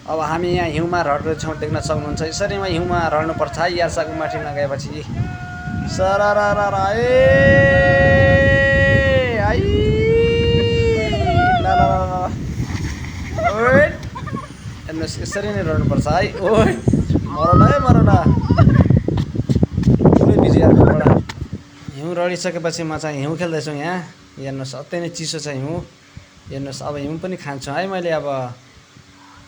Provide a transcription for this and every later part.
अब हामी यहाँ हिउँमा रड्दैछौँ देख्न सक्नुहुन्छ। यसरी नै हिउँमा रड्नुपर्छ है यार्सा गुम्बा टिप्न गएपछि। सरररर ए आई ल ल ओइ हेर्नुहोस् यसरी नै रड्नुपर्छ है। ओइ मरौला पुरै भिजिएर बडा हिउँ रडिसकेपछि म चाहिँ हिउँ खेल्दैछु यहाँ। हेर्नुहोस् अति नै चिसो छ हिउँ। हेर्नुहोस् अब हिउँ पनि खान्छु है मैले अब।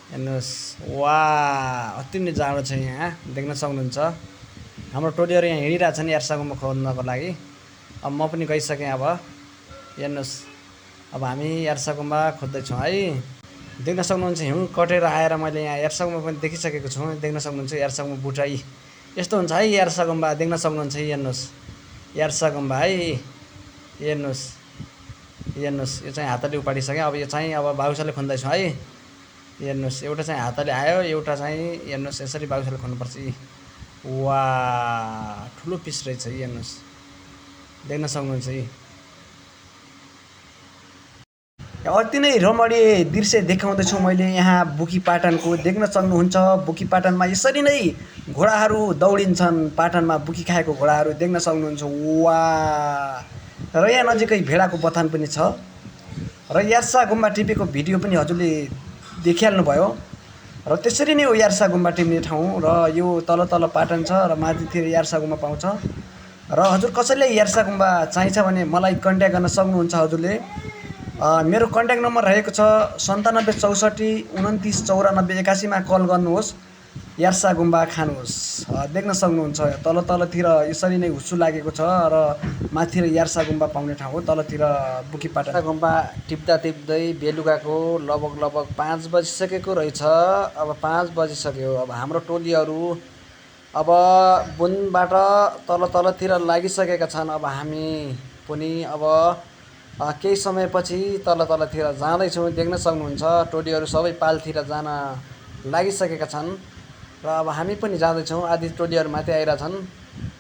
हेर्नुहोस् वाह अति नै जाडो छ यहाँ देख्न सक्नुहुन्छ। हाम्रो टोलीहरू यहाँ हिँडिरहेछन् यार्सा गुम्बा खोज्नको लागि। अब म पनि गइसकेँ अब। हेर्नुहोस् अब हामी यार्सा गुम्बा खोज्दैछौँ है। देख्न सक्नुहुन्छ हिउँ कटेर आएर मैले यहाँ यार्सा गुम्बा पनि देखिसकेको छु। देख्न सक्नुहुन्छ यार्सा गुम्बा बुटाइ यस्तो हुन्छ है यार्सा गुम्बा देख्न सक्नुहुन्छ। हेर्नुहोस् यार्सा गुम्बा है। हेर्नुहोस् यो चाहिँ हातले उपाडिसकेँ। अब यो चाहिँ अब बाउसाले खन्दैछौँ है। हेर्नुहोस् एउटा चाहिँ हातले आयो एउटा चाहिँ हेर्नुहोस् यसरी बाउसाले खन्नुपर्छ। वाह ठुलो पिस रहेछ हेर्नुहोस् देख्न सक्नुहुन्छ। अति नै रमणीय दृश्य देखाउँदैछु मैले यहाँ बुकीपाटनको। देख्न सक्नुहुन्छ बुकीपाटनमा यसरी नै घोडाहरू दौडिन्छन्। पाटनमा बुकी खाएको घोडाहरू देख्न सक्नुहुन्छ। वाह र यहाँ नजिकै भेडाको बथान पनि छ। र यार्सा गुम्बा टिपेको भिडियो पनि हजुरले देखिहाल्नुभयो। र त्यसरी नै हो यार्सा गुम्बा टिप्ने ठाउँ। र यो तल पाटन छ र माथितिर यार्सा गुम्बा पाउँछ। र हजुर कसैले यार्सा गुम्बा चाहिन्छ भने मलाई कन्ट्याक्ट गर्न सक्नुहुन्छ हजुरले। मेरो कन्ट्याक्ट नम्बर रहेको छ 97 64 29 94 81 मा कल गर्नुहोस्। यार्सा गुम्बा खानुहोस्। देख्न सक्नुहुन्छ तलतिर यसरी नै हुस्सु लागेको छ र माथितिर यार्सा गुम्बा पाउने ठाउँ हो। तलतिर बुकीपाटा गुम्बा टिप्दै बेलुकाको लगभग 5 बजिसकेको रहेछ। अब 5 बजिसक्यो। अब हाम्रो टोलीहरू अब बुनबाट तलतिर लागिसकेका छन्। अब हामी पनि अब केही समयपछि तलतिर जाँदैछौँ। देख्न सक्नुहुन्छ टोलीहरू सबै पालतिर जान लागिसकेका छन्। र अब हामी पनि जाँदैछौँ। आधी टोलीहरू माथि आइरहेछन्।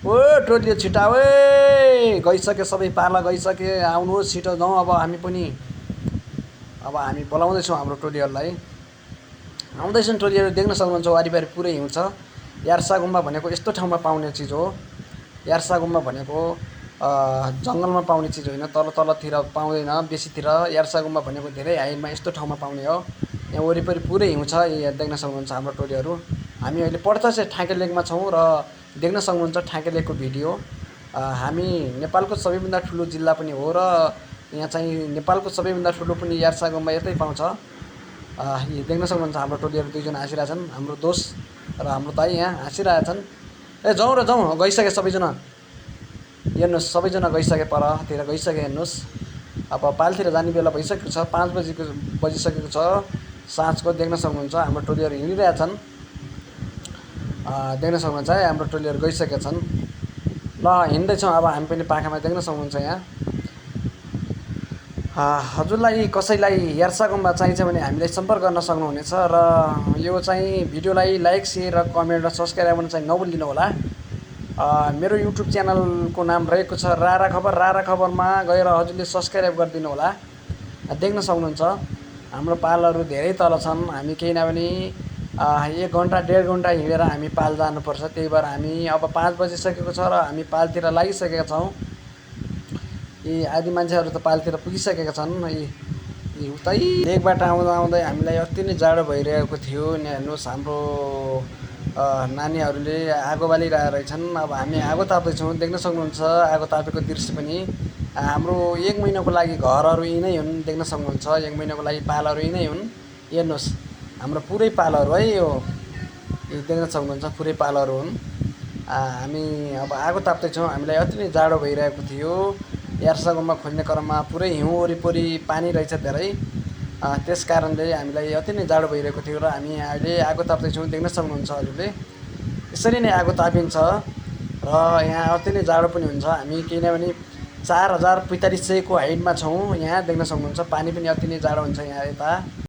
ओ टोली छिटो आऊ है गइसक्यो सबै पाला गइसक्यो। आउनुहोस् छिटो जाउँ अब हामी पनि। अब हामी बोलाउँदैछौँ हाम्रो टोलीहरूलाई। आउँदैछन् टोलीहरू देख्न सक्नुहुन्छ वारिपारि पुरै हिउँ छ। यार्सा गुम्बा भनेको यस्तो ठाउँमा पाउने चिज हो। यार्सा गुम्बा भनेको जङ्गलमा पाउने चिज होइन। तलतिर पाउँदैन बेसीतिर। यार्सा गुम्बा भनेको धेरै हाइटमा यस्तो ठाउँमा पाउने हो। यहाँ वरिपरि पुरै हिउँ छ। देख्न सक्नुहुन्छ हाम्रो टोलीहरू। हामी अहिले पर्तसे ठाके लेकमा छौँ र देख्न सक्नुहुन्छ ठाके लेकको भिडियो। हामी नेपालको सबैभन्दा ठुलो जिल्ला पनि हो र यहाँ चाहिँ नेपालको सबैभन्दा ठुलो पनि यार्सा गुम्बा यतै पाउँछ। देख्न सक्नुहुन्छ हाम्रो टोलीहरू दुईजना हाँसिरहेछन्। हाम्रो दोस्त र हाम्रो दाइ यहाँ हाँसिरहेछन्। ए जाउँ गइसके सबैजना। हेर्नुहोस् सबैजना गइसके परतिर गइसके। हेर्नुहोस् अब पालतिर जाने बेला भइसकेको छ। 5 बजिसकेको छ साँझको। देख्न सक्नुहुन्छ हाम्रो टोलीहरू हिँडिरहेछन्। देख्न सक्नुहुन्छ है हाम्रो टोलीहरू गइसकेका छन्। ल हिँड्दैछौँ अब हामी पनि पाखामा। देख्न सक्नुहुन्छ यहाँ हजुरलाई कसैलाई यार्सा गुम्बा चाहिन्छ भने हामीलाई सम्पर्क गर्न सक्नुहुनेछ। र यो चाहिँ भिडियोलाई लाइक सेयर र कमेन्ट र सब्सक्राइब गर्न चाहिँ नभुलिदिनु होला। मेरो युट्युब च्यानलको नाम रहेको छ रारा खबर। रारा खबरमा गएर हजुरले सब्सक्राइब गरिदिनु होला। देख्न सक्नुहुन्छ हाम्रो पालहरू धेरै तल छन्। हामी केही नभने 1 घन्टा 1.5 घन्टा हिँडेर हामी पाल जानुपर्छ। त्यही भएर हामी अब 5 बजिसकेको छ र हामी पालतिर लागिसकेका छौँ। यी आदि मान्छेहरू त पालतिर पुगिसकेका छन्। उतै लेकबाट आउँदै हामीलाई अति नै जाडो भइरहेको थियो। हेर्नुहोस् हाम्रो नानीहरूले आगो बालिरहेका रहेछन्। अब हामी आगो ताप्दैछौँ। देख्न सक्नुहुन्छ आगो तापेको दृश्य पनि। हाम्रो 1 महिनाको लागि घरहरू यिनै हुन्। देख्न सक्नुहुन्छ 1 महिनाको लागि पालहरू यिनै हुन्। हेर्नुहोस् हाम्रो पुरै पालहरू है यो देख्न सक्नुहुन्छ पुरै पालहरू हुन्। हामी अब आगो ताप्दैछौँ। हामीलाई अति नै जाडो भइरहेको थियो। यार्सा गुम्बा खोज्ने क्रममा पुरै हिउँ वरिपरि पानी रहेछ धेरै। त्यस कारणले हामीलाई अति नै जाडो भइरहेको थियो र हामी अहिले आगो ताप्दैछौँ। देख्न सक्नुहुन्छ हजुरले यसरी नै आगो तापिन्छ र यहाँ अति नै जाडो पनि हुन्छ। हामी केही नभने 4045 को हाइटमा छौँ। यहाँ देख्न सक्नुहुन्छ पानी पनि अति नै जाडो हुन्छ यहाँ यता।